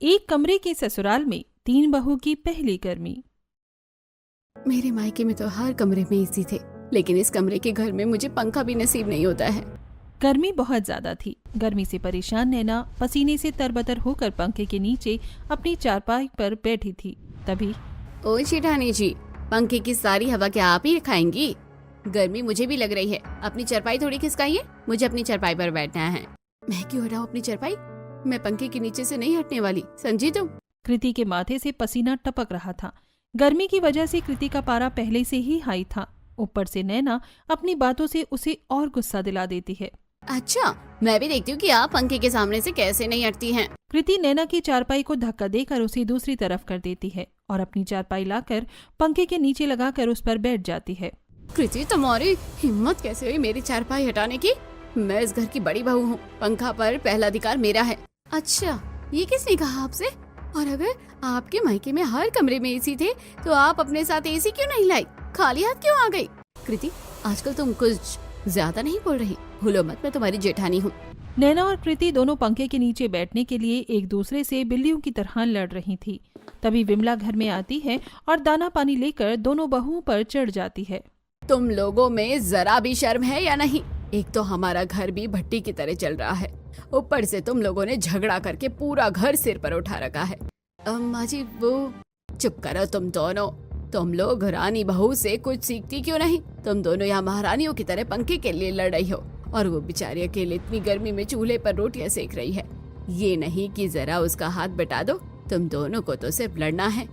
एक कमरे के ससुराल में 3 बहू की पहली गर्मी। मेरे मायके में तो हर कमरे में एसी थे, लेकिन इस कमरे के घर में मुझे पंखा भी नसीब नहीं होता है। गर्मी बहुत ज्यादा थी। गर्मी से परेशान नैना पसीने से तरबतर होकर पंखे के नीचे अपनी चारपाई पर बैठी थी। तभी ओ जेठानी जी, पंखे की सारी हवा क्या आप ही खाएंगी? गर्मी मुझे भी लग रही है, अपनी चारपाई थोड़ी खिसकाइए, मुझे अपनी चारपाई पर बैठना है। मैं क्यों हटाऊं अपनी चारपाई? मैं पंखे के नीचे से नहीं हटने वाली, समझी तुम? कृति के माथे से पसीना टपक रहा था। गर्मी की वजह से कृति का पारा पहले से ही हाई था। ऊपर से नैना अपनी बातों से उसे और गुस्सा दिला देती है। अच्छा, मैं भी देखती हूँ कि आप पंखे के सामने से कैसे नहीं हटती हैं। कृति नैना की चारपाई को धक्का देकर उसे दूसरी तरफ कर देती है और अपनी चारपाई लाकर पंखे के नीचे लगाकर उस पर बैठ जाती है। कृति, तुम्हारी हिम्मत कैसे हुई मेरी चारपाई हटाने की? मैं इस घर की बड़ी बहू हूँ, पंखा पर पहला अधिकार मेरा है। अच्छा, ये किसने कहा आपसे? और अगर आपके मायके में हर कमरे में एसी थे तो आप अपने साथ एसी क्यों नहीं लाई? खाली हाथ क्यों आ गई? कृति, आजकल तुम कुछ ज्यादा नहीं बोल रही? भूलो मत, मैं तुम्हारी जेठानी हूँ। नैना और कृति दोनों पंखे के नीचे बैठने के लिए एक दूसरे से बिल्लियों की तरह लड़ रही थी। तभी विमला घर में आती है और दाना पानी लेकर दोनों बहुओं पर चढ़ जाती है। तुम लोगों में जरा भी शर्म है या नहीं? एक तो हमारा घर भी भट्टी की तरह चल रहा है, ऊपर से तुम लोगों ने झगड़ा करके पूरा घर सिर पर उठा रखा है। अम्मा जी, वो चुप करो तुम दोनों। तुम लोग रानी बहू से कुछ सीखती क्यों नहीं? तुम दोनों यहाँ महारानियों की तरह पंखे के लिए लड़ रही हो और वो बेचारी अकेले इतनी गर्मी में चूल्हे पर रोटियां सेक रही है। ये नहीं कि जरा उसका हाथ बटा दो। तुम दोनों को तो सिर्फ लड़ना है।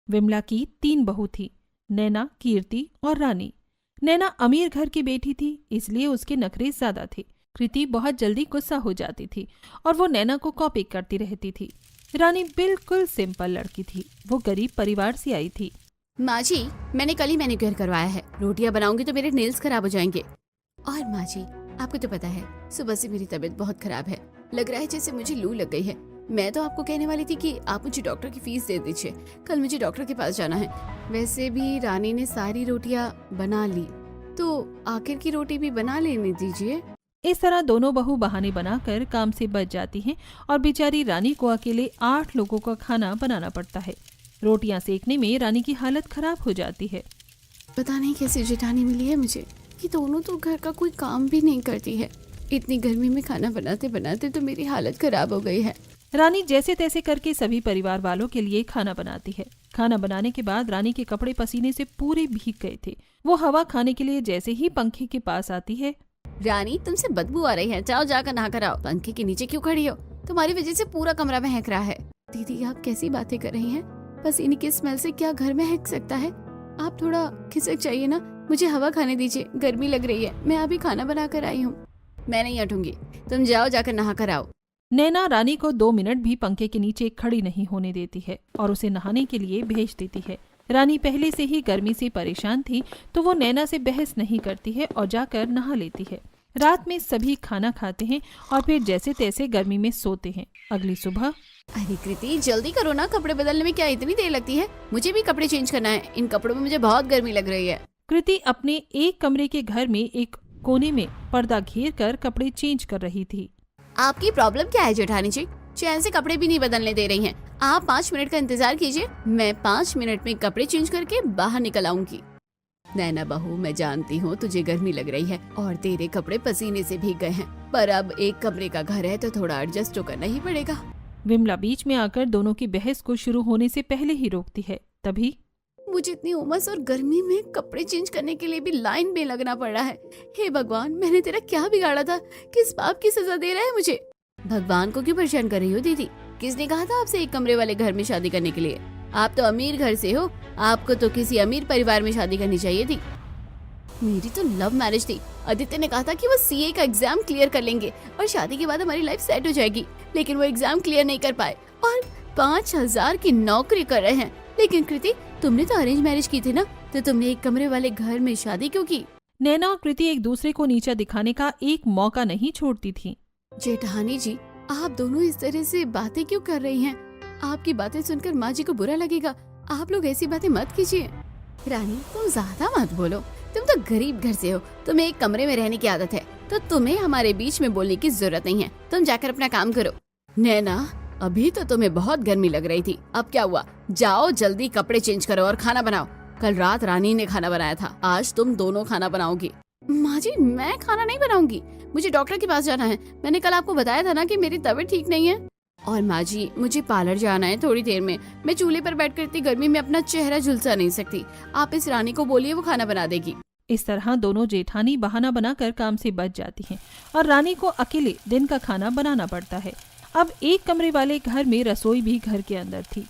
विमला की 3 बहू थी, नैना, कीर्ति और रानी। नैना अमीर घर की बेटी थी, इसलिए उसके नखरे ज्यादा थे। कृति बहुत जल्दी गुस्सा हो जाती थी और वो नैना को कॉपी करती रहती थी। रानी बिल्कुल सिंपल लड़की थी, वो गरीब परिवार से आई थी। माँ जी, मैंने कल ही मैनिक्योर करवाया है, रोटियां बनाऊंगी तो मेरे नेल्स खराब हो जाएंगे। और माँ जी, आपको तो पता है सुबह से मेरी तबीयत बहुत खराब है, लग रहा है जैसे मुझे लू लग गई है। मैं तो आपको कहने वाली थी कि आप मुझे डॉक्टर की फीस दे दीजिए, कल मुझे डॉक्टर के पास जाना है। वैसे भी रानी ने सारी रोटियां बना ली, तो आखिर की रोटी भी बना लेने दीजिए। इस तरह दोनों बहू बहाने बनाकर काम से बच जाती हैं और बेचारी रानी को अकेले 8 लोगों का खाना बनाना पड़ता है। रोटियां सेकने में रानी की हालत खराब हो जाती है। पता नहीं कैसी जेठानी मिली है मुझे, कि दोनों तो घर का कोई काम भी नहीं करती है। इतनी गर्मी में खाना बनाते बनाते तो मेरी हालत खराब हो गई है। रानी जैसे तैसे करके सभी परिवार वालों के लिए खाना बनाती है। खाना बनाने के बाद रानी के कपड़े पसीने से पूरे भीग गए थे। वो हवा खाने के लिए जैसे ही पंखे के पास आती है। रानी, तुमसे बदबू आ रही है, जाओ जाकर नहा कर आओ। पंखे के नीचे क्यों खड़ी हो? तुम्हारी वजह से पूरा कमरा महक रहा है। दीदी, आप कैसी बातें कर रही हैं? पसीने की स्मेल से क्या घर महक सकता है? आप थोड़ा खिसक जाइए ना, मुझे हवा खाने दीजिए, गर्मी लग रही है। मैं अभी खाना बना कर आई हूँ। मैं नहीं हटूंगी, तुम जाओ जाकर नहा कर आओ। नैना रानी को 2 मिनट भी पंखे के नीचे खड़ी नहीं होने देती है और उसे नहाने के लिए भेज देती है। रानी पहले से ही गर्मी से परेशान थी, तो वो नैना से बहस नहीं करती है और जाकर नहा लेती है। रात में सभी खाना खाते हैं और फिर जैसे तैसे गर्मी में सोते हैं। अगली सुबह, अरे कृति, जल्दी करो ना, कपड़े बदलने में क्या इतनी देर लगती है? मुझे भी कपड़े चेंज करना है, इन कपड़ों में मुझे बहुत गर्मी लग रही है। कृति अपने एक कमरे के घर में एक कोने में पर्दा घेर कर कपड़े चेंज कर रही थी। आपकी प्रॉब्लम क्या है जेठानी जी? चैन से कपड़े भी नहीं बदलने दे रही हैं। आप 5 मिनट का इंतजार कीजिए, मैं 5 मिनट में कपड़े चेंज करके बाहर निकल आऊंगी। नैना बहू, मैं जानती हूँ तुझे गर्मी लग रही है और तेरे कपड़े पसीने से भीग गए हैं, पर अब एक कमरे का घर है तो थोड़ा एडजस्ट तो करना ही पड़ेगा। विमला बीच में आकर दोनों की बहस को शुरू होने से पहले ही रोकती है। तभी, मुझे इतनी उमस और गर्मी में कपड़े चेंज करने के लिए भी लाइन में लगना पड़ रहा है। हे भगवान, मैंने तेरा क्या बिगाड़ा था? किस पाप की सजा दे रहा है मुझे? भगवान को क्यों परेशान कर रही हो दीदी? किसने कहा था आपसे एक कमरे वाले घर में शादी करने के लिए? आप तो अमीर घर से हो, आपको तो किसी अमीर परिवार में शादी करनी चाहिए थी। मेरी तो लव मैरिज थी। आदित्य ने कहा था कि वो सीए का एग्जाम क्लियर कर लेंगे और शादी के बाद हमारी लाइफ सेट हो जाएगी, लेकिन वो एग्जाम क्लियर नहीं कर पाए और 5,000 की नौकरी कर रहे हैं। लेकिन कृति, तुमने तो अरेंज मैरिज की थी ना, तो तुमने एक कमरे वाले घर में शादी क्यों की? नैना और कृति एक दूसरे को नीचा दिखाने का एक मौका नहीं छोड़ती थी। जेठानी जी, आप दोनों इस तरह से बातें क्यों कर रही हैं? आपकी बातें सुनकर माँ जी को बुरा लगेगा। आप लोग ऐसी बातें मत कीजिए। रानी, तुम ज्यादा मत बोलो, तुम तो गरीब घर से हो, तुम्हें एक कमरे में रहने की आदत है, तो तुम्हें हमारे बीच में बोलने की जरूरत नहीं है। तुम जाकर अपना काम करो। नैना, अभी तो तुम्हें बहुत गर्मी लग रही थी, अब क्या हुआ? जाओ जल्दी कपड़े चेंज करो और खाना बनाओ। कल रात रानी ने खाना बनाया था, आज तुम दोनों खाना बनाओगी। माँ जी, मैं खाना नहीं बनाऊंगी, मुझे डॉक्टर के पास जाना है। मैंने कल आपको बताया था ना कि मेरी तबीयत ठीक नहीं है। और माँ जी, मुझे पार्लर जाना है थोड़ी देर में। मैं चूल्हे पर बैठकर इतनी गर्मी में अपना चेहरा झुलसा नहीं सकती। आप इस रानी को बोलिए, वो खाना बना देगी। इस तरह दोनों जेठानी बहाना बनाकर काम से बच जाती हैं और रानी को अकेले दिन का खाना बनाना पड़ता है। अब एक कमरे वाले घर में रसोई भी घर के अंदर थी,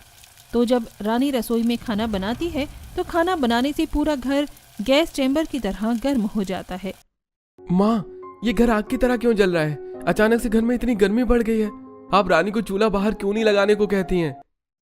तो जब रानी रसोई में खाना बनाती है तो खाना बनाने से पूरा घर गैस चैम्बर की तरह गर्म हो जाता है। माँ, ये घर आग की तरह क्यों जल रहा है? अचानक से घर में इतनी गर्मी बढ़ गई है। आप रानी को चूल्हा बाहर क्यों नहीं लगाने को कहती हैं?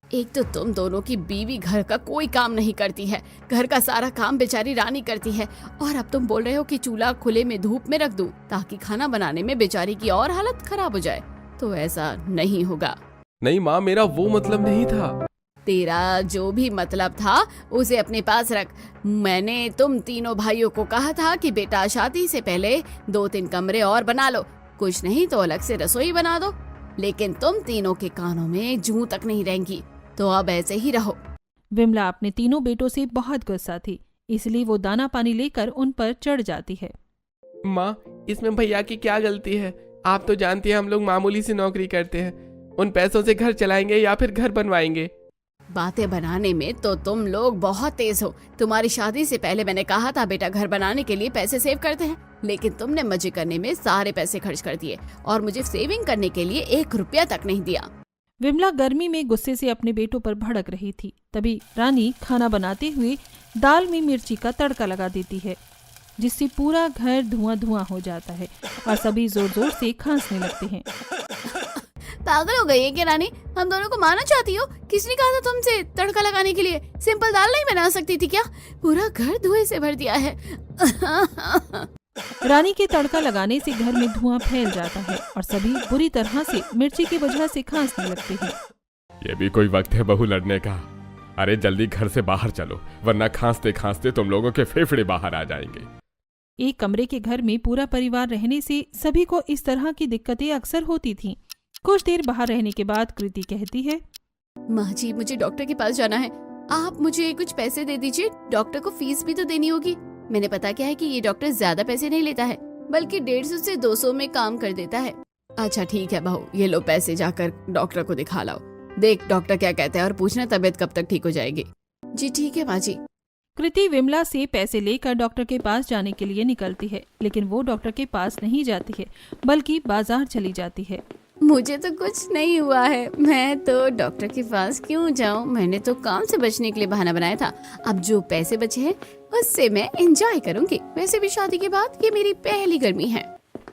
एक तो तुम दोनों की बीवी घर का कोई काम नहीं करती है, घर का सारा काम बेचारी रानी करती है, और अब तुम बोल रहे हो कि चूल्हा खुले में धूप में रख दूं ताकि खाना बनाने में बेचारी की और हालत खराब हो जाए। तो ऐसा नहीं होगा। नहीं माँ, मेरा वो मतलब नहीं था। तेरा जो भी मतलब था उसे अपने पास रख। मैंने तुम तीनों भाइयों को कहा था कि बेटा शादी से पहले 2-3 कमरे और बना लो, कुछ नहीं तो अलग से रसोई बना दो, लेकिन तुम तीनों के कानों में जूं तक नहीं रहेंगी, तो अब ऐसे ही रहो। विमला अपने तीनों बेटों से बहुत गुस्सा थी, इसलिए वो दाना पानी लेकर उन पर चढ़ जाती है। माँ, इसमें भैया की क्या गलती है? आप तो जानती हैं हम लोग मामूली सी नौकरी करते हैं, उन पैसों से घर चलाएंगे या फिर घर बनवाएंगे। बातें बनाने में तो तुम लोग बहुत तेज हो। तुम्हारी शादी से पहले मैंने कहा था बेटा घर बनाने के लिए पैसे सेव करते हैं, लेकिन तुमने मजे करने में सारे पैसे खर्च कर दिए और मुझे सेविंग करने के लिए 1 रुपया तक नहीं दिया। विमला गर्मी में गुस्से से अपने बेटों पर भड़क रही थी। तभी रानी खाना बनाते हुए दाल में मिर्ची का तड़का लगा देती है, जिससे पूरा घर धुआं धुआं हो जाता है और सभी जोर जोर से खांसने लगते हैं। पागल हो गई है क्या रानी? हम दोनों को मारना चाहती हो? किसने कहा था तुमसे तड़का लगाने के लिए? सिंपल दाल नहीं बना सकती थी क्या? पूरा घर धुएं से भर दिया है। रानी के तड़का लगाने से घर में धुआं फैल जाता है और सभी बुरी तरह से मिर्ची की वजह से खांसने लगते हैं। ये भी कोई वक्त है बहू लड़ने का? अरे जल्दी घर से बाहर चलो, वरना खांसते खांसते तुम लोगों के फेफड़े बाहर आ जाएंगे। एक कमरे के घर में पूरा परिवार रहने से सभी को इस तरह की दिक्कतें अक्सर होती थीं। कुछ देर बाहर रहने के बाद कृति कहती है, माँ जी, मुझे डॉक्टर के पास जाना है, आप मुझे कुछ पैसे दे दीजिए। डॉक्टर को फीस भी तो देनी होगी। मैंने पता क्या है कि ये डॉक्टर ज्यादा पैसे नहीं लेता है, बल्कि 150 से 200 में काम कर देता है। अच्छा ठीक है बहू, ये लो पैसे, जाकर डॉक्टर को दिखा लाओ। देख डॉक्टर क्या कहते हैं और पूछना तबीयत कब तक ठीक हो जाएगी। जी ठीक है माँ जी। कृति विमला से पैसे लेकर डॉक्टर के पास जाने के लिए निकलती है, लेकिन वो डॉक्टर के पास नहीं जाती है बल्कि बाजार चली जाती है। मुझे तो कुछ नहीं हुआ है, मैं तो डॉक्टर के पास क्यों जाऊं? मैंने तो काम से बचने के लिए बहाना बनाया था। अब जो पैसे बचे हैं उससे मैं एंजॉय करूंगी। वैसे भी शादी के बाद ये मेरी पहली गर्मी है।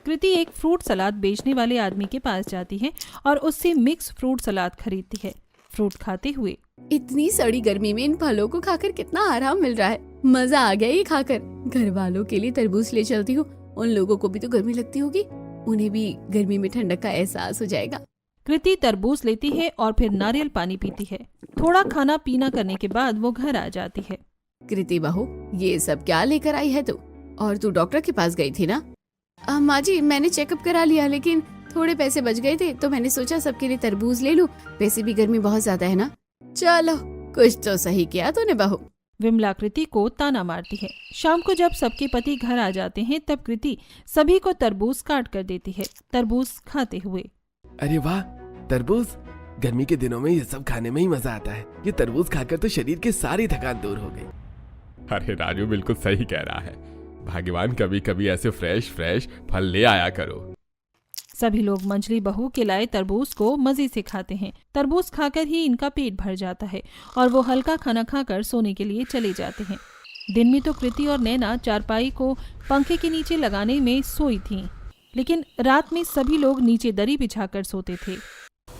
कृति एक फ्रूट सलाद बेचने वाले आदमी के पास जाती है और उससे मिक्स फ्रूट सलाद खरीदती है। फ्रूट खाते हुए, इतनी सड़ी गर्मी में इन फलों को खाकर कितना आराम मिल रहा है। मजा आ गया ये खाकर। घर वालों के लिए तरबूज ले चलती हूँ, उन लोगों को भी तो गर्मी लगती होगी, उन्हें भी गर्मी में ठंडक का एहसास हो जाएगा। कृति तरबूज लेती है और फिर नारियल पानी पीती है। थोड़ा खाना पीना करने के बाद वो घर आ जाती है। कृति बहू, ये सब क्या लेकर आई है तू? और तू डॉक्टर के पास गई थी ना? माँ जी, मैंने चेकअप करा लिया, लेकिन थोड़े पैसे बच गए थे तो मैंने सोचा सबके लिए तरबूज ले लूं। वैसे भी गर्मी बहुत ज्यादा है ना। चलो, कुछ तो सही किया तूने बहू। विमला कृति को ताना मारती है। शाम को जब सबके पति घर आ जाते हैं तब कृति सभी को तरबूज काट कर देती है, तरबूज खाते हुए। अरे वाह, तरबूज! गर्मी के दिनों में ये सब खाने में ही मजा आता है। ये तरबूज खाकर तो शरीर की सारी थकान दूर हो गई। अरे राजू बिल्कुल सही कह रहा है। भगवान कभी कभी ऐसे फ्रेश फ्रेश फल ले आया करो। सभी लोग मंजली बहू के लाए तरबूज को मजे से खाते हैं। तरबूज खाकर ही इनका पेट भर जाता है और वो हल्का खाना खाकर सोने के लिए चले जाते हैं। दिन में तो कृति और नैना चारपाई को पंखे के नीचे लगाने में सोई थीं, लेकिन रात में सभी लोग नीचे दरी बिछाकर सोते थे।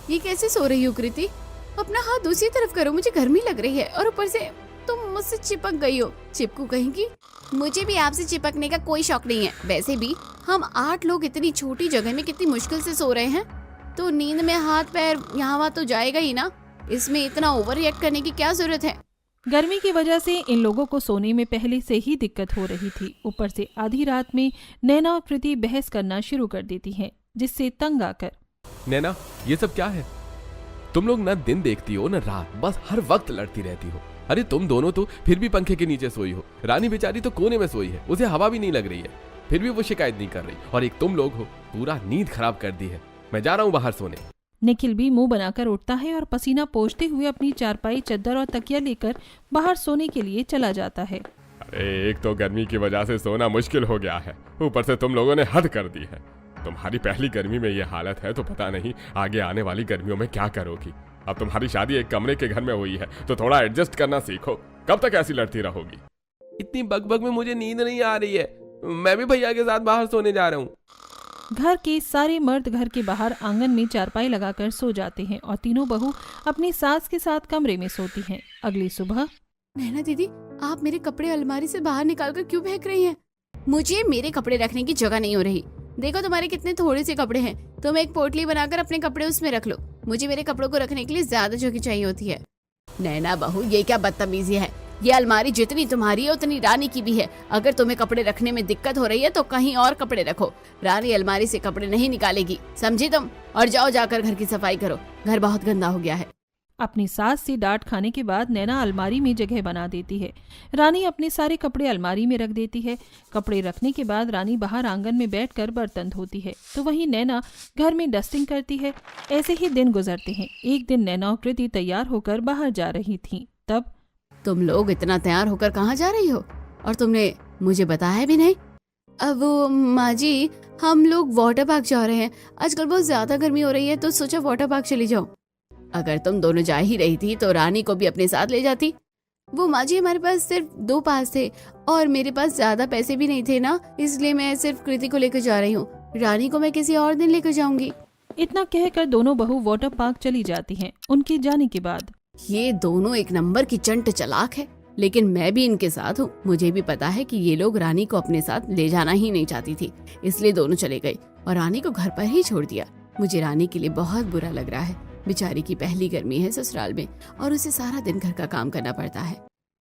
ये कैसे सो रही हो कृति? अपना हाथ दूसरी तरफ करो, मुझे गर्मी लग रही है और ऊपर से तुम मुझसे चिपक गई हो। चिपकू कहेंगी। मुझे भी आपसे चिपकने का कोई शौक नहीं है। वैसे भी हम 8 लोग इतनी छोटी जगह में कितनी मुश्किल से सो रहे हैं, तो नींद में हाथ पैर यहाँ वहाँ तो जाएगा ही ना। इसमें इतना ओवर रिएक्ट करने की क्या जरूरत है? गर्मी की वजह से इन लोगों को सोने में पहले से ही दिक्कत हो रही थी। ऊपर से आधी रात में नैना और कृति बहस करना शुरू कर देती हैं, जिससे तंग आकर, नैना, ये सब क्या है? तुम लोग ना दिन देखती हो ना रात, बस हर वक्त लड़ती रहती हो। अरे तुम दोनों तो फिर भी पंखे के नीचे सोई हो, रानी बेचारी तो कोने में सोई है, उसे हवा भी नहीं लग रही है, फिर भी वो शिकायत नहीं कर रही। और एक तुम लोग हो, पूरा नींद खराब कर दी है। मैं जा रहा हूँ बाहर सोने। निखिल भी मुंह बनाकर उठता है और पसीना पोंछते हुए अपनी चारपाई, चद्दर और तकिया लेकर बाहर सोने के लिए चला जाता है। अरे एक तो गर्मी की वजह से सोना मुश्किल हो गया है, ऊपर से तुम लोगों ने हद कर दी है। तुम्हारी पहली गर्मी में ये हालत है तो पता नहीं आगे आने वाली गर्मियों में क्या करोगी। अब तुम्हारी शादी एक कमरे के घर में हुई है तो थोड़ा एडजस्ट करना सीखो। कब तक ऐसी लड़ती रहोगी? इतनी बकबक में मुझे नींद नहीं आ रही है, मैं भी भैया के साथ बाहर सोने जा रहा हूँ। घर के सारे मर्द घर के बाहर आंगन में चारपाई लगाकर सो जाते हैं और तीनों बहू अपनी सास के साथ कमरे में सोती हैं। अगली सुबह नैना दीदी, आप मेरे कपड़े अलमारी से बाहर निकालकर क्यों फेंक रही हैं? मुझे मेरे कपड़े रखने की जगह नहीं हो रही। देखो तुम्हारे कितने थोड़े से कपड़े हैं, तुम एक पोटली बनाकर अपने कपड़े उसमें रख लो। मुझे मेरे कपड़ों को रखने के लिए ज्यादा जगह चाहिए होती है। नैना बहू, ये क्या बदतमीजी है? ये अलमारी जितनी तुम्हारी है उतनी रानी की भी है। अगर तुम्हें कपड़े रखने में दिक्कत हो रही है तो कहीं और कपड़े रखो। रानी अलमारी से कपड़े नहीं निकालेगी, समझी तुम? और जाओ जाकर घर की सफाई करो, घर बहुत गंदा हो गया है। अपनी सास से डांट खाने के बाद नैना अलमारी में जगह बना देती है। रानी अपने सारे कपड़े अलमारी में रख देती है। कपड़े रखने के बाद रानी बाहर आंगन में बैठकर बर्तन धोती है तो वहीं नैना घर में डस्टिंग करती है। ऐसे ही दिन गुजरते हैं। एक दिन नैना और कृति तैयार होकर बाहर जा रही थीं। तब तुम लोग इतना तैयार होकर कहाँ जा रही हो और तुमने मुझे बताया भी नहीं? अब वो माँ जी, हम लोग वाटर पार्क जा रहे हैं। आजकल बहुत ज्यादा गर्मी हो रही है तो सोचा वाटर पार्क चली जाओ। अगर तुम दोनों जा ही रही थी तो रानी को भी अपने साथ ले जाती। वो माँ जी, हमारे पास सिर्फ 2 पास थे और मेरे पास ज्यादा पैसे भी नहीं थे ना, इसलिए मैं सिर्फ कृति को लेकर जा रही हूँ। रानी को मैं किसी और दिन लेकर जाऊंगी। इतना कहकर दोनों बहू वाटर पार्क चली जाती हैं। उनके जाने के बाद ये दोनों एक नंबर की चंट चालाक है, लेकिन मैं भी इनके साथ हूँ। मुझे भी पता है कि ये लोग रानी को अपने साथ ले जाना ही नहीं चाहती थी, इसलिए दोनों चले गए और रानी को घर पर ही छोड़ दिया। मुझे रानी के लिए बहुत बुरा लग रहा है। बेचारी की पहली गर्मी है ससुराल में और उसे सारा दिन घर का काम करना पड़ता है।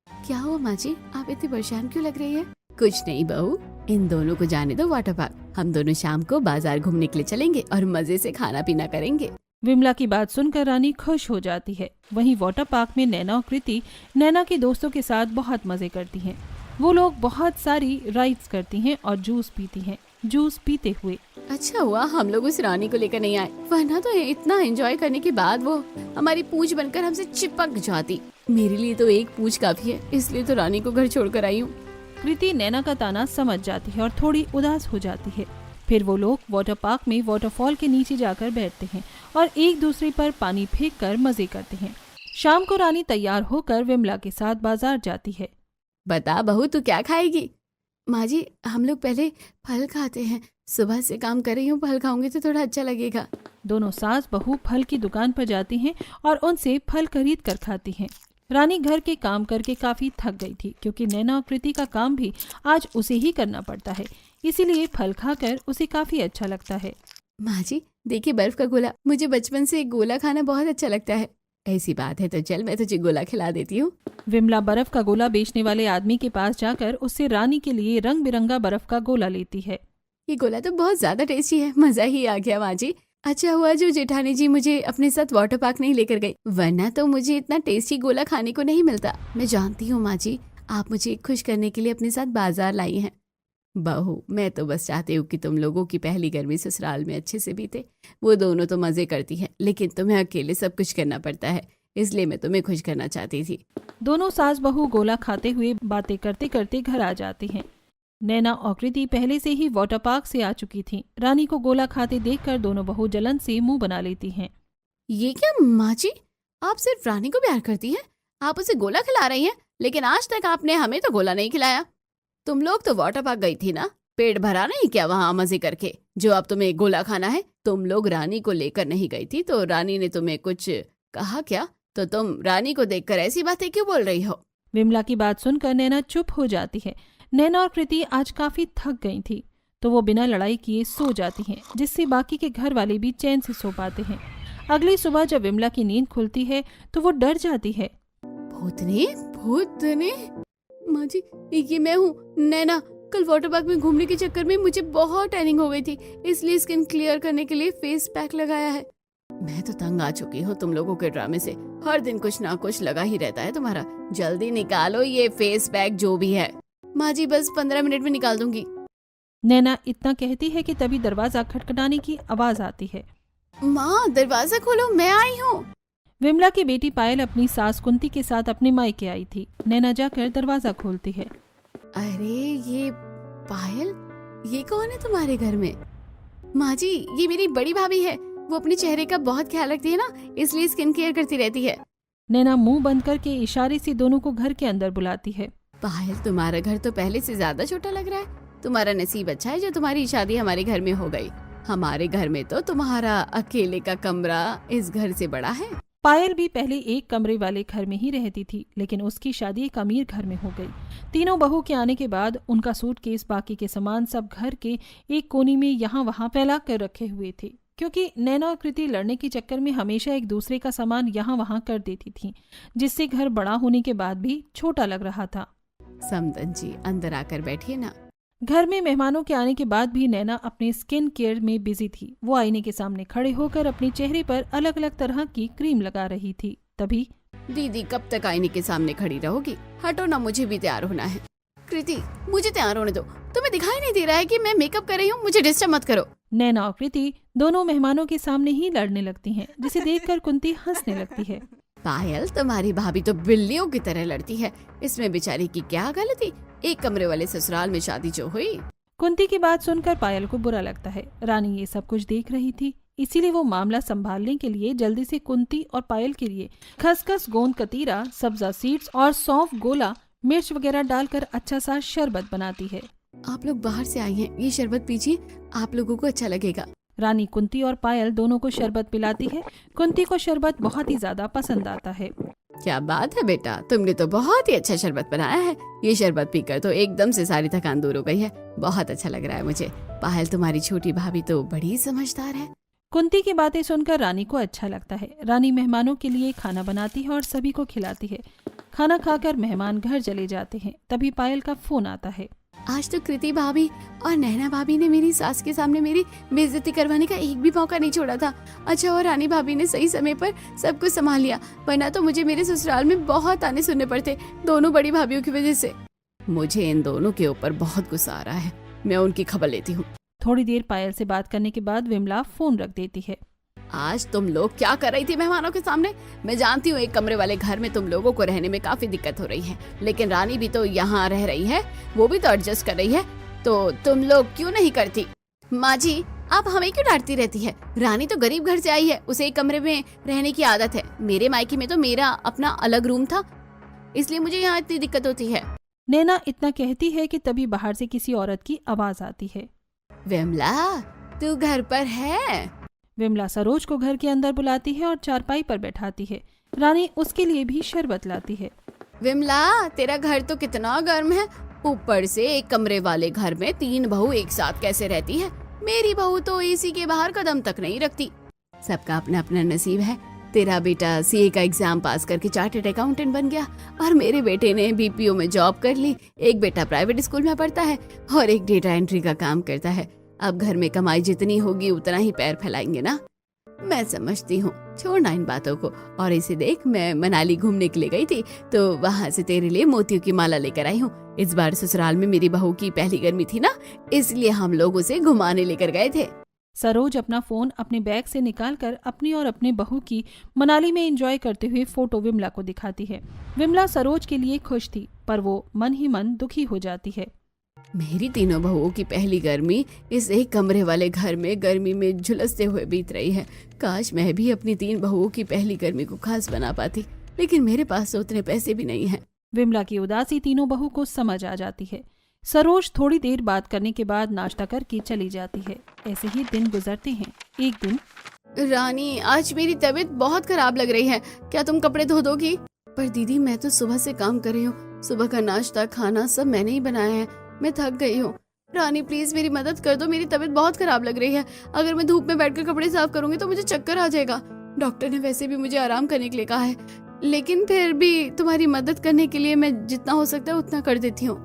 क्या हुआ माँ जी, आप इतनी परेशान क्यों लग रही है? कुछ नहीं बहू, इन दोनों को जाने दो वाटर पार्क। हम दोनों शाम को बाजार घूमने के लिए चलेंगे और मजे से खाना पीना करेंगे। विमला की बात सुनकर रानी खुश हो जाती है। वहीं वाटर पार्क में नैना और कृति नैना के दोस्तों के साथ बहुत मजे करती हैं। वो लोग बहुत सारी राइड्स करती हैं और जूस पीती हैं। जूस पीते हुए अच्छा हुआ हम लोग उस रानी को लेकर नहीं आए, वरना तो इतना एंजॉय करने के बाद वो हमारी पूंछ बनकर हमसे चिपक जाती। मेरे लिए तो एक पूंछ काफी है, इसलिए तो रानी को घर छोड़कर आई हूँ। कृति नैना का ताना समझ जाती है और थोड़ी उदास हो जाती है। फिर वो लोग वाटर पार्क में वाटरफॉल के नीचे जाकर बैठते हैं और एक दूसरे पर पानी फेंक कर मजे करते हैं। शाम को रानी तैयार होकर विमला के साथ बाजार जाती है। बता बहू, तू क्या खाएगी? माँ जी, हम लोग पहले फल खाते हैं। सुबह से काम कर रही हूँ, फल खाऊंगी तो थोड़ा अच्छा लगेगा। दोनों सास बहू फल की दुकान पर जाती हैं और उनसे फल खरीद कर खाती हैं। रानी घर के काम करके काफी थक गई थी क्योंकि नैना और कृति का काम भी आज उसे ही करना पड़ता है, इसीलिए फल खाकर उसे काफी अच्छा लगता है। माँ जी देखिए, बर्फ का गोला, मुझे बचपन से गोला खाना बहुत अच्छा लगता है। ऐसी बात है तो चल, मैं तुझे गोला खिला देती हूँ। विमला बर्फ का गोला बेचने वाले आदमी के पास जाकर उससे रानी के लिए रंग बिरंगा बर्फ का गोला लेती है। ये गोला तो बहुत ज्यादा टेस्टी है, मजा ही आ गया माँ जी। अच्छा हुआ जो जेठानी जी मुझे अपने साथ वाटर पार्क नहीं लेकर गई, वरना तो मुझे इतना टेस्टी गोला खाने को नहीं मिलता। मैं जानती हूँ माँ जी, आप मुझे खुश करने के लिए अपने साथ बाजार लाई हैं। बहू, मैं तो बस चाहती हूँ कि तुम लोगों की पहली गर्मी ससुराल में अच्छे से बीते। वो दोनों तो मजे करती हैं, लेकिन तुम्हें अकेले सब कुछ करना पड़ता है, इसलिए मैं तुम्हें खुश करना चाहती थी। दोनों सास बहू गोला खाते हुए बातें करते करते घर आ जाती हैं। नैना और कृति पहले से ही वाटर पार्क से आ चुकी थीं। रानी को गोला खाते देखकर दोनों बहू जलन से मुंह बना लेती हैं। ये क्या माँ जी, आप सिर्फ रानी को प्यार करती हैं? आप उसे गोला खिला रही हैं, लेकिन आज तक आपने हमें तो गोला नहीं खिलाया। तुम लोग तो वाटर पार्क गई थी ना, पेट भरा नहीं क्या वहाँ मजे करके, जो अब तुम्हें गोला खाना है? तुम लोग रानी को लेकर नहीं गई थी तो रानी ने तुम्हें कुछ कहा क्या? तो तुम रानी को देखकर ऐसी बातें क्यों बोल रही हो? विमला की बात सुनकर नैना चुप हो जाती है। नैना और कृति आज काफी थक गई थी तो वो बिना लड़ाई किए सो जाती हैं, जिससे बाकी के घर वाले भी चैन से सो पाते हैं। अगली सुबह जब विमला की नींद खुलती है तो वो डर जाती है। भूतनी, भूतनी, माँ जी ये मैं हूँ नैना। कल वाटर पार्क में घूमने के चक्कर में मुझे बहुत टैनिंग हो गई थी, इसलिए स्किन क्लियर करने के लिए फेस पैक लगाया है। मैं तो तंग आ चुकी हूँ तुम लोगों के ड्रामे से। हर दिन कुछ ना कुछ लगा ही रहता है तुम्हारा। जल्दी निकालो ये फेस पैक जो भी है। माँ जी बस 15 मिनट में निकाल दूंगी। नैना इतना कहती है कि तभी दरवाजा खटखटाने की आवाज आती है। माँ दरवाजा खोलो, मैं आई हूँ। विमला की बेटी पायल अपनी सास कुंती के साथ अपने मायके आई थी। नैना जाकर दरवाजा खोलती है। अरे ये पायल, ये कौन है तुम्हारे घर में? माँ जी ये मेरी बड़ी भाभी है। वो अपने चेहरे का बहुत ख्याल रखती है ना, इसलिए स्किन केयर करती रहती है। नैना मुंह बंद करके इशारे से दोनों को घर के अंदर बुलाती है। पायल तुम्हारा घर तो पहले से ज्यादा छोटा लग रहा है। तुम्हारा नसीब अच्छा है जो तुम्हारी शादी हमारे घर में हो गई। हमारे घर में तो तुम्हारा अकेले का कमरा इस घर से बड़ा है। पायल भी पहले एक कमरे वाले घर में ही रहती थी, लेकिन उसकी शादी एक अमीर घर में हो गई। तीनों बहू के आने के बाद उनका सूटकेस, बाकी के सामान सब घर के एक कोने में यहाँ वहाँ फैला कर रखे हुए थे, क्योंकि नैना और कृति लड़ने के चक्कर में हमेशा एक दूसरे का सामान यहाँ वहाँ कर देती थी, जिससे घर बड़ा होने के बाद भी छोटा लग रहा था। समदन जी अंदर आकर बैठिए ना। घर में मेहमानों के आने के बाद भी नैना अपने स्किन केयर में बिजी थी। वो आईने के सामने खड़े होकर अपने चेहरे पर अलग अलग तरह की क्रीम लगा रही थी। तभी दीदी कब तक आईने के सामने खड़ी रहोगी? हटो ना, मुझे भी तैयार होना है। कृति मुझे तैयार होने दो। तुम्हें दिखाई नहीं दे रहा है कि मैं मेकअप कर रही हूँ? मुझे डिस्टर्ब मत करो। नैना और कृति दोनों मेहमानों के सामने ही लड़ने लगती हैं, जिसे देखकर कुंती हंसने लगती है। पायल तुम्हारी भाभी तो बिल्लियों की तरह लड़ती है। इसमें बेचारी की क्या गलती? एक कमरे वाले ससुराल में शादी जो हुई। कुंती की बात सुनकर पायल को बुरा लगता है। रानी ये सब कुछ देख रही थी, इसीलिए वो मामला संभालने के लिए जल्दी से कुंती और पायल के लिए खसखस, गोंद कतीरा, सब्जा सीड्स और सौंफ, गोला, मिर्च वगैरह डालकर अच्छा सा शरबत बनाती है। आप लोग बाहर से आई हैं, ये शरबत पीजिए, आप लोगों को अच्छा लगेगा। रानी कुंती और पायल दोनों को शरबत पिलाती है। कुंती को शरबत बहुत ही ज्यादा पसंद आता है। क्या बात है बेटा, तुमने तो बहुत ही अच्छा शरबत बनाया है। ये शरबत पीकर तो एकदम से सारी थकान दूर हो गई है। बहुत अच्छा लग रहा है मुझे। पायल तुम्हारी छोटी भाभी तो बड़ी समझदार है। कुंती की बातें सुनकर रानी को अच्छा लगता है। रानी मेहमानों के लिए खाना बनाती है और सभी को खिलाती है। खाना खाकर मेहमान घर चले जाते हैं। तभी पायल का फोन आता है। आज तो कृति भाभी और नैना भाभी ने मेरी सास के सामने मेरी बेइज्जती करवाने का एक भी मौका नहीं छोड़ा था। अच्छा और रानी भाभी ने सही समय पर सब कुछ संभाल लिया, वरना तो मुझे मेरे ससुराल में बहुत ताने सुनने पड़ते, दोनों बड़ी भाभीयों की वजह से। मुझे इन दोनों के ऊपर बहुत गुस्सा आ रहा है। मैं उनकी खबर लेती हूँ। थोड़ी देर पायल से बात करने के बाद विमला फोन रख देती है। आज तुम लोग क्या कर रही थी मेहमानों के सामने? मैं जानती हूँ एक कमरे वाले घर में तुम लोगों को रहने में काफी दिक्कत हो रही है, लेकिन रानी भी तो यहाँ रह रही है, वो भी तो एडजस्ट कर रही है, तो तुम लोग क्यों नहीं करती? माँ जी आप हमें क्यों डांटती रहती है? रानी तो गरीब घर से आई है, उसे एक कमरे में रहने की आदत है। मेरे मायके में तो मेरा अपना अलग रूम था, इसलिए मुझे यहाँ इतनी दिक्कत होती है। नैना इतना कहती है कि तभी बाहर से किसी औरत की आवाज आती है। विमला तू घर पर है? विमला सरोज को घर के अंदर बुलाती है और चारपाई पर बैठाती है। रानी उसके लिए भी शरबत लाती है। विमला तेरा घर तो कितना गर्म है, ऊपर से एक कमरे वाले घर में 3 बहू एक साथ कैसे रहती है? मेरी बहू तो एसी के बाहर कदम तक नहीं रखती। सबका अपना अपना नसीब है। तेरा बेटा सीए का एग्जाम पास करके चार्टर्ड अकाउंटेंट बन गया और मेरे बेटे ने बीपीओ में जॉब कर ली। एक बेटा प्राइवेट स्कूल में पढ़ता है और एक डेटा एंट्री का काम करता है। अब घर में कमाई जितनी होगी उतना ही पैर फैलाएंगे ना। मैं समझती हूँ, छोड़ना इन बातों को। और इसे देख, मैं मनाली घूमने के लिए गई थी तो वहाँ से तेरे लिए मोतियों की माला लेकर आई हूँ। इस बार ससुराल में मेरी बहू की पहली गर्मी थी ना, इसलिए हम लोग उसे घुमाने लेकर गए थे। सरोज अपना फोन अपने बैग से निकालकर अपनी और अपने बहू की मनाली में एंजॉय करते हुए फोटो विमला को दिखाती है। विमला सरोज के लिए खुश थी, पर वो मन ही मन दुखी हो जाती है। मेरी तीनों बहुओं की पहली गर्मी इस एक कमरे वाले घर में गर्मी में झुलसते हुए बीत रही है। काश मैं भी अपनी 3 बहुओं की पहली गर्मी को खास बना पाती, लेकिन मेरे पास तो उतने पैसे भी नहीं हैं। विमला की उदासी तीनों बहू को समझ आ जाती है। सरोज थोड़ी देर बात करने के बाद नाश्ता करके चली जाती है। ऐसे ही दिन गुजरते हैं। एक दिन, रानी आज मेरी तबीयत बहुत खराब लग रही है, क्या तुम कपड़े धो दोगी? पर दीदी मैं तो सुबह से काम कर रही हूँ, सुबह का नाश्ता खाना सब मैंने ही बनाया है, मैं थक गई हूँ। रानी प्लीज मेरी मदद कर दो, मेरी तबीयत बहुत खराब लग रही है। अगर मैं धूप में बैठकर कपड़े साफ करूंगी तो मुझे चक्कर आ जाएगा। डॉक्टर ने वैसे भी मुझे आराम करने के लिए कहा है, लेकिन फिर भी तुम्हारी मदद करने के लिए मैं जितना हो सकता है उतना कर देती हूँ।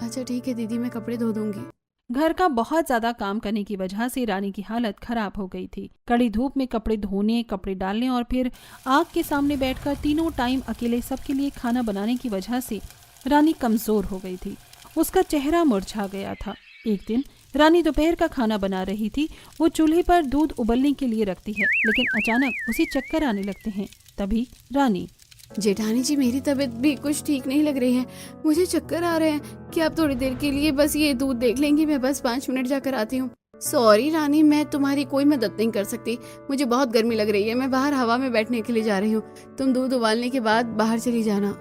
अच्छा ठीक है दीदी, मैं कपड़े धो दूंगी। घर का बहुत ज्यादा काम करने की वजह से रानी की हालत खराब हो गई थी। कड़ी धूप में कपड़े धोने, कपड़े डालने और फिर आग के सामने बैठकर तीनों टाइम अकेले सबके लिए खाना बनाने की वजह से रानी कमजोर हो गई थी। उसका चेहरा मुरझा गया था। एक दिन रानी दोपहर का खाना बना रही थी। वो चूल्हे पर दूध उबलने के लिए रखती है, लेकिन अचानक उसे चक्कर आने लगते हैं। तभी रानी, जेठानी जी, मेरी तबीयत भी कुछ ठीक नहीं लग रही है, मुझे चक्कर आ रहे हैं। क्या आप थोड़ी देर के लिए बस ये दूध देख लेंगी? मैं बस 5 मिनट जाकर आती हूँ। सॉरी रानी, मैं तुम्हारी कोई मदद नहीं कर सकती। मुझे बहुत गर्मी लग रही है, मैं बाहर हवा में बैठने के लिए जा रही हूँ। तुम दूध उबालने के बाद बाहर चली जाना।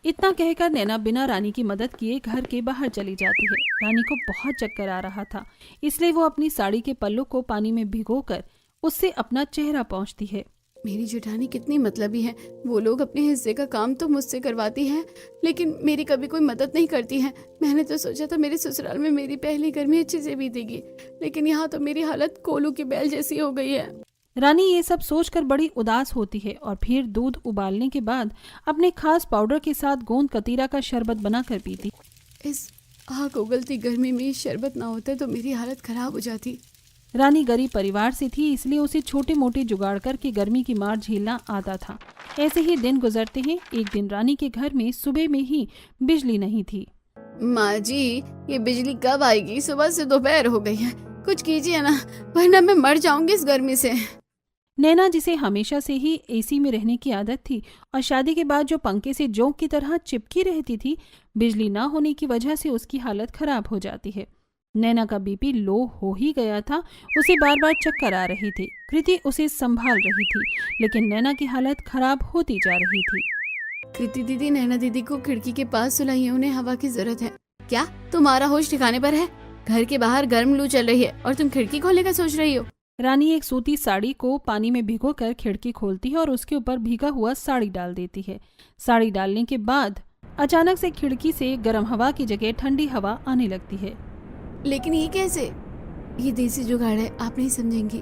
इतना कहकर नैना बिना रानी की मदद किए घर के बाहर चली जाती है। रानी को बहुत चक्कर आ रहा था, इसलिए वो अपनी साड़ी के पल्लू को पानी में भिगोकर उससे अपना चेहरा पोंछती है। मेरी जेठानी कितनी मतलबी है। वो लोग अपने हिस्से का काम तो मुझसे करवाती है, लेकिन मेरी कभी कोई मदद नहीं करती है। मैंने तो सोचा था मेरे ससुराल में मेरी पहली गर्मी अच्छे से बीतेगी, लेकिन यहाँ तो मेरी हालत कोलू की बैल जैसी हो गई है। रानी ये सब सोचकर बड़ी उदास होती है और फिर दूध उबालने के बाद अपने खास पाउडर के साथ गोंद कतीरा का शरबत बनाकर पीती। इस आग उगलती गर्मी में शरबत ना होता तो मेरी हालत खराब हो जाती। रानी गरीब परिवार से थी, इसलिए उसे छोटे मोटे जुगाड़ करके गर्मी की मार झेलना आता था। ऐसे ही दिन गुजरते हैं। एक दिन रानी के घर में सुबह में ही बिजली नहीं थी। माँ जी, ये बिजली कब आएगी? सुबह से दोपहर हो गई है, कुछ कीजिए ना, वरना मैं मर जाऊंगी इस गर्मी से। नैना, जिसे हमेशा से ही एसी में रहने की आदत थी और शादी के बाद जो पंखे से जोंक की तरह चिपकी रहती थी, बिजली ना होने की वजह से उसकी हालत खराब हो जाती है। नैना का बीपी लो हो ही गया था, उसे बार बार चक्कर आ रही थी। कृति उसे संभाल रही थी, लेकिन नैना की हालत खराब होती जा रही थी। कृति दीदी, नैना दीदी को खिड़की के पास सुलाइए, उन्हें हवा की जरूरत है। क्या तुम्हारा होश ठिकाने पर है? घर के बाहर गर्म लू चल रही है और तुम खिड़की खोलने का सोच रही हो? रानी एक सूती साड़ी को पानी में भिगोकर खिड़की खोलती है और उसके ऊपर भीगा हुआ साड़ी डाल देती है। साड़ी डालने के बाद अचानक से खिड़की से गर्म हवा की जगह ठंडी हवा आने लगती है। लेकिन ये कैसे? ये देसी जुगाड़ है, आप नहीं समझेंगी।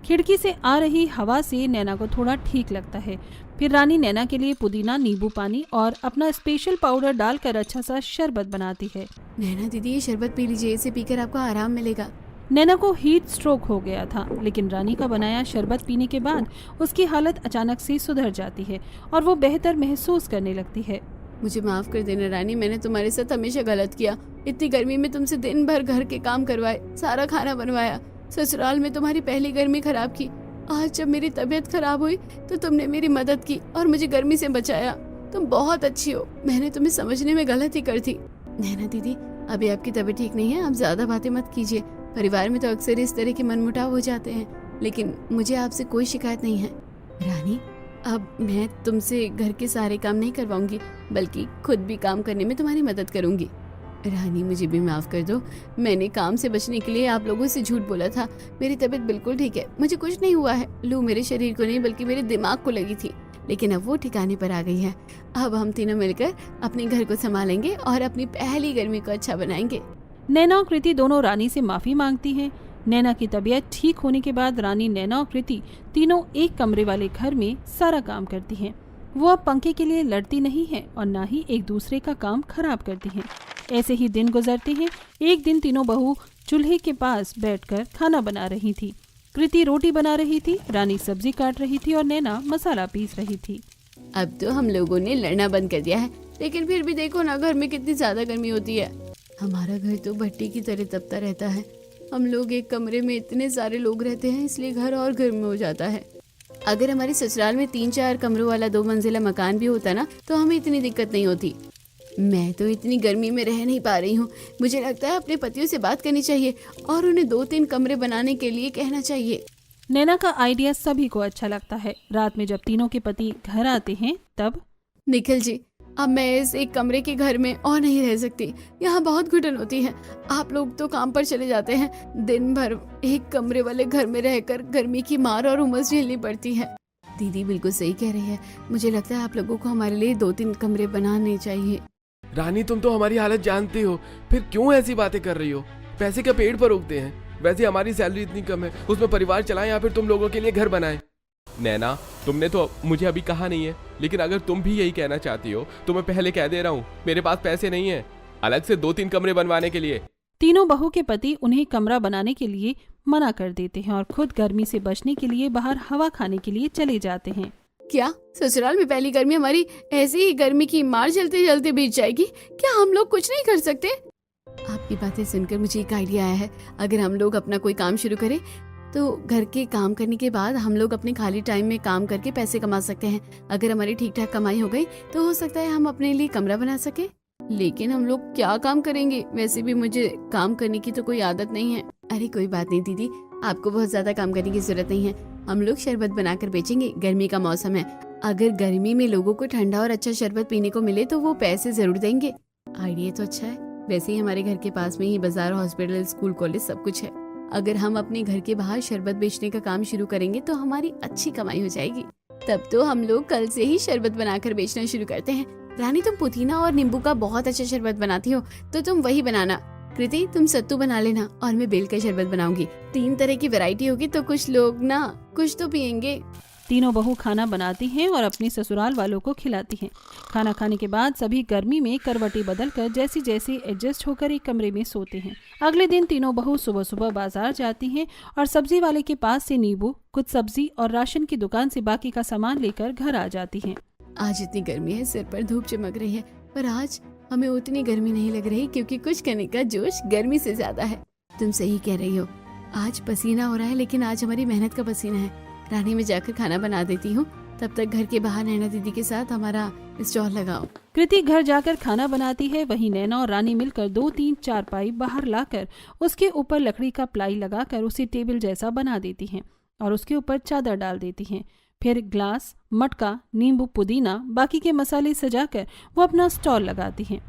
खिड़की से आ रही हवा से नैना को थोड़ा ठीक लगता है। फिर रानी नैना के लिए पुदीना, नींबू पानी और अपना स्पेशल पाउडर डालकर अच्छा सा शरबत बनाती है। नैना दीदी, ये शरबत पी लीजिए, इसे पीकर आपको आराम मिलेगा। नैना को हीट स्ट्रोक हो गया था, लेकिन रानी का बनाया शरबत पीने के बाद उसकी हालत अचानक से सुधर जाती है और वो बेहतर महसूस करने लगती है। मुझे माफ कर देना रानी, मैंने तुम्हारे साथ हमेशा गलत किया। इतनी गर्मी में तुमसे दिन भर घर के काम करवाए, सारा खाना बनवाया, ससुराल में तुम्हारी पहली गर्मी खराब की। आज जब मेरी तबीयत खराब हुई तो तुमने मेरी मदद की और मुझे गर्मी से बचाया। तुम बहुत अच्छी हो, मैंने तुम्हें समझने में गलती कर थी। नैना दीदी, अभी आपकी तबीयत ठीक नहीं है, आप ज्यादा बातें मत कीजिए। परिवार में तो अक्सर इस तरह के मनमुटाव हो जाते हैं, लेकिन मुझे आपसे कोई शिकायत नहीं है। रानी, अब मैं तुमसे घर के सारे काम नहीं करवाऊंगी, बल्कि खुद भी काम करने में तुम्हारी मदद करूंगी। रानी, मुझे भी माफ कर दो, मैंने काम से बचने के लिए आप लोगों से झूठ बोला था। मेरी तबीयत बिल्कुल ठीक है, मुझे कुछ नहीं हुआ है। लू मेरे शरीर को नहीं बल्कि मेरे दिमाग को लगी थी, लेकिन अब वो ठिकाने पर आ गई है। अब हम तीनों मिलकर अपने घर को संभालेंगे और अपनी पहली गर्मी को अच्छा बनाएंगे। नैना और कृति दोनों रानी से माफी मांगती हैं। नैना की तबीयत ठीक होने के बाद रानी, नैना और कृति तीनों एक कमरे वाले घर में सारा काम करती हैं। वो अब पंखे के लिए लड़ती नहीं है और ना ही एक दूसरे का काम खराब करती हैं। ऐसे ही दिन गुजरते हैं। एक दिन तीनों बहू चूल्हे के पास बैठकर खाना बना रही थी। कृति रोटी बना रही थी, रानी सब्जी काट रही थी और नैना मसाला पीस रही थी। अब तो हम लोगों ने लड़ना बंद कर दिया है, लेकिन फिर भी देखो ना, घर में कितनी ज्यादा गर्मी होती है। हमारा घर तो भट्टी की तरह तपता रहता है। हम लोग एक कमरे में इतने सारे लोग रहते हैं, इसलिए घर और गर्म हो जाता है। अगर हमारे ससुराल में 3-4 कमरों वाला 2 मंजिला मकान भी होता ना, तो हमें इतनी दिक्कत नहीं होती। मैं तो इतनी गर्मी में रह नहीं पा रही हूँ। मुझे लगता है अपने पतियों से बात करनी चाहिए और उन्हें 2-3 कमरे बनाने के लिए कहना चाहिए। नैना का आइडिया सभी को अच्छा लगता है। रात में जब तीनों के पति घर आते हैं तब, निखिल जी, अब मैं इस एक कमरे के घर में और नहीं रह सकती। यहाँ बहुत घुटन होती है। आप लोग तो काम पर चले जाते हैं, दिन भर एक कमरे वाले घर में रहकर गर्मी की मार और उमस झेलनी पड़ती है। दीदी बिल्कुल सही कह रही है, मुझे लगता है आप लोगों को हमारे लिए 2-3 कमरे बनाने चाहिए। रानी, तुम तो हमारी हालत जानती हो, फिर क्यों ऐसी बातें कर रही हो? पैसे क्या पेड़ पर उगते हैं? वैसे हमारी सैलरी इतनी कम है, उसमें परिवार चलाएं या फिर तुम लोगों के लिए घर बनाएं। नैना, तुमने तो मुझे अभी कहा नहीं है, लेकिन अगर तुम भी यही कहना चाहती हो तो मैं पहले कह दे रहा हूँ, मेरे पास पैसे नहीं है अलग से 2-3 कमरे बनवाने के लिए। तीनों बहू के पति उन्हें कमरा बनाने के लिए मना कर देते हैं और खुद गर्मी से बचने के लिए बाहर हवा खाने के लिए चले जाते हैं। क्या ससुराल में पहली गर्मी हमारी ऐसे ही गर्मी की मार चलते चलते बीत जाएगी? क्या हम लोग कुछ नहीं कर सकते? आपकी बातें सुनकर मुझे एक आइडिया आया है। अगर हम लोग अपना कोई काम शुरू करें तो घर के काम करने के बाद हम लोग अपने खाली टाइम में काम करके पैसे कमा सकते हैं। अगर हमारी ठीक ठाक कमाई हो गई तो हो सकता है हम अपने लिए कमरा बना सके। लेकिन हम लोग क्या काम करेंगे? वैसे भी मुझे काम करने की तो कोई आदत नहीं है। अरे कोई बात नहीं दीदी, आपको बहुत ज्यादा काम करने की जरूरत नहीं है। हम लोग शरबत बनाकर बेचेंगे। गर्मी का मौसम है, अगर गर्मी में लोगों को ठंडा और अच्छा शरबत पीने को मिले तो वो पैसे जरूर देंगे। आइडिया तो अच्छा है। वैसे ही हमारे घर के पास में ही बाजार, हॉस्पिटल, स्कूल, कॉलेज सब कुछ है। अगर हम अपने घर के बाहर शरबत बेचने का काम शुरू करेंगे तो हमारी अच्छी कमाई हो जाएगी। तब तो हम लोग कल से ही शरबत बनाकर बेचना शुरू करते हैं। रानी, तुम पुदीना और नींबू का बहुत अच्छा शरबत बनाती हो तो तुम वही बनाना। कृति, तुम सत्तू बना लेना और मैं बेल का शरबत बनाऊंगी। 3 तरह की वैरायटी होगी तो कुछ लोग ना कुछ तो पियेंगे। तीनों बहू खाना बनाती हैं और अपने ससुराल वालों को खिलाती हैं। खाना खाने के बाद सभी गर्मी में करवटें बदलकर जैसी जैसी एडजस्ट होकर एक कमरे में सोते हैं। अगले दिन तीनों बहू सुबह सुबह बाजार जाती हैं और सब्जी वाले के पास से नींबू, कुछ सब्जी और राशन की दुकान से बाकी का सामान लेकर घर आ जाती हैं। आज इतनी गर्मी है, सिर पर धूप चमक रही है, पर आज हमें उतनी गर्मी नहीं लग रही क्योंकि कुछ करने का जोश गर्मी से ज्यादा है। तुम सही कह रही हो, आज पसीना हो रहा है, लेकिन आज हमारी मेहनत का पसीना है। रानी, में जाकर खाना बना देती हूँ, तब तक घर के बाहर नैना दीदी के साथ हमारा स्टॉल लगाओ। कृति घर जाकर खाना बनाती है। वहीं नैना और रानी मिलकर 2-3 चारपाई बाहर लाकर उसके ऊपर लकड़ी का प्लाई लगाकर उसे टेबल जैसा बना देती हैं और उसके ऊपर चादर डाल देती हैं। फिर ग्लास, मटका, नींबू, पुदीना, बाकी के मसाले सजाकर वो अपना स्टॉल लगाती हैं।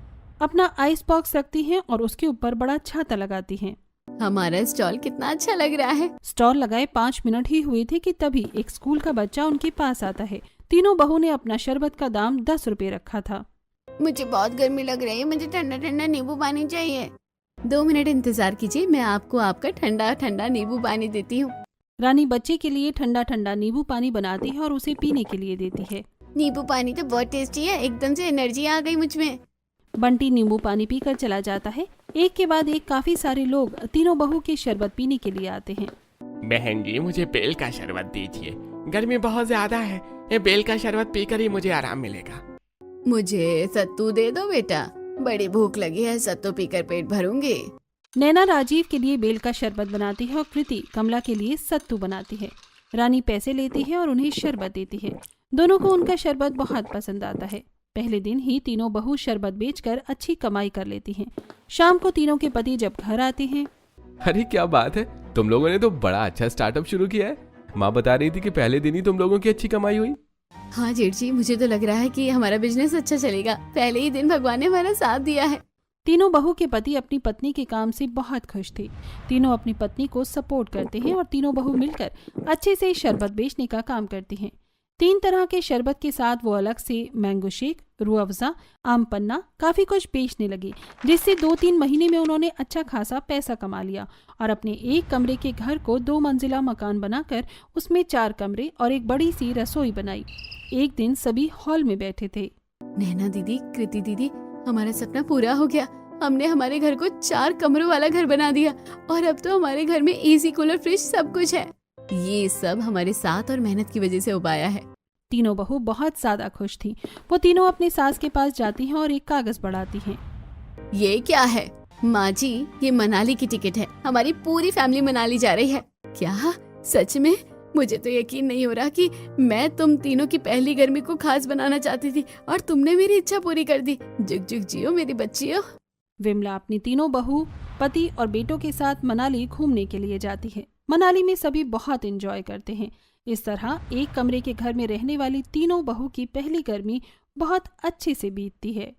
अपना आइस बॉक्स रखती हैं और उसके ऊपर बड़ा छाता लगाती हैं। हमारा स्टॉल कितना अच्छा लग रहा है। स्टॉल लगाए 5 मिनट ही हुए थे कि तभी एक स्कूल का बच्चा उनके पास आता है। तीनों बहू ने अपना शरबत का दाम 10 रुपए रखा था। मुझे बहुत गर्मी लग रही है, मुझे ठंडा ठंडा नींबू पानी चाहिए। 2 मिनट इंतजार कीजिए, मैं आपको आपका ठंडा ठंडा नींबू पानी देती हूँ। रानी बच्चे के लिए ठंडा ठंडा नींबू पानी बनाती है और उसे पीने के लिए देती है। नींबू पानी तो बहुत टेस्टी है, एकदम से एनर्जी आ गई मुझ में। बंटी नींबू पानी पीकर चला जाता है। एक के बाद एक काफी सारे लोग तीनों बहू के शरबत पीने के लिए आते हैं। बहन जी, मुझे बेल का शरबत दीजिए, गर्मी बहुत ज्यादा है। ये बेल का शरबत पीकर ही मुझे आराम मिलेगा। मुझे सत्तू दे दो बेटा, बड़ी भूख लगी है, सत्तू पीकर पेट भरूंगी। नैना राजीव के लिए बेल का शरबत बनाती है और कृति कमला के लिए सत्तू बनाती है। रानी पैसे लेती है और उन्हें शरबत देती है। दोनों को उनका शरबत बहुत पसंद आता है। पहले दिन ही तीनों बहू शरबत बेचकर अच्छी कमाई कर लेती हैं। शाम को तीनों के पति जब घर आते हैं। अरे क्या बात है, तुम लोगों ने तो बड़ा अच्छा स्टार्टअप शुरू किया है। माँ बता रही थी कि पहले दिन ही तुम लोगों की अच्छी कमाई हुई। हाँ जेठ जी, मुझे तो लग रहा है कि हमारा बिजनेस अच्छा चलेगा। पहले ही दिन भगवान ने हमारा साथ दिया है। तीनों बहू के पति अपनी पत्नी के काम से बहुत खुश थे। तीनों अपनी पत्नी को सपोर्ट करते हैं और तीनों बहू मिलकर अच्छे से शरबत बेचने का काम करती हैं। 3 तरह के शरबत के साथ वो अलग से मैंगो शेक, रूह अफ़ज़ा, आम पन्ना काफी कुछ बेचने लगी, जिससे 2-3 महीने में उन्होंने अच्छा खासा पैसा कमा लिया और अपने एक कमरे के घर को 2 मंजिला मकान बनाकर उसमें 4 कमरे और एक बड़ी सी रसोई बनाई। एक दिन सभी हॉल में बैठे थे। नैना दीदी, कृति दीदी, हमारा सपना पूरा हो गया। हमने हमारे घर को 4 कमरों वाला घर बना दिया और अब तो हमारे घर में एसी, कूलर, फ्रिज सब कुछ है। ये सब हमारे साथ और मेहनत की वजह से हो पाया है। तीनों बहू बहुत ज्यादा खुश थी। वो तीनों अपनी सास के पास जाती हैं और एक कागज बढ़ाती हैं। ये क्या है? माँ जी, ये मनाली की टिकट है। हमारी पूरी फैमिली मनाली जा रही है। क्या सच में? मुझे तो यकीन नहीं हो रहा कि मैं तुम तीनों की पहली गर्मी को खास बनाना चाहती थी और तुमने मेरी इच्छा पूरी कर दी। जुग जुग जियो मेरी बच्चियों। विमला अपनी तीनों बहू, पति और बेटों के साथ मनाली घूमने के लिए जाती है। मनाली में सभी बहुत एंजॉय करते हैं। इस तरह एक कमरे के घर में रहने वाली तीनों बहू की पहली गर्मी बहुत अच्छे से बीतती है।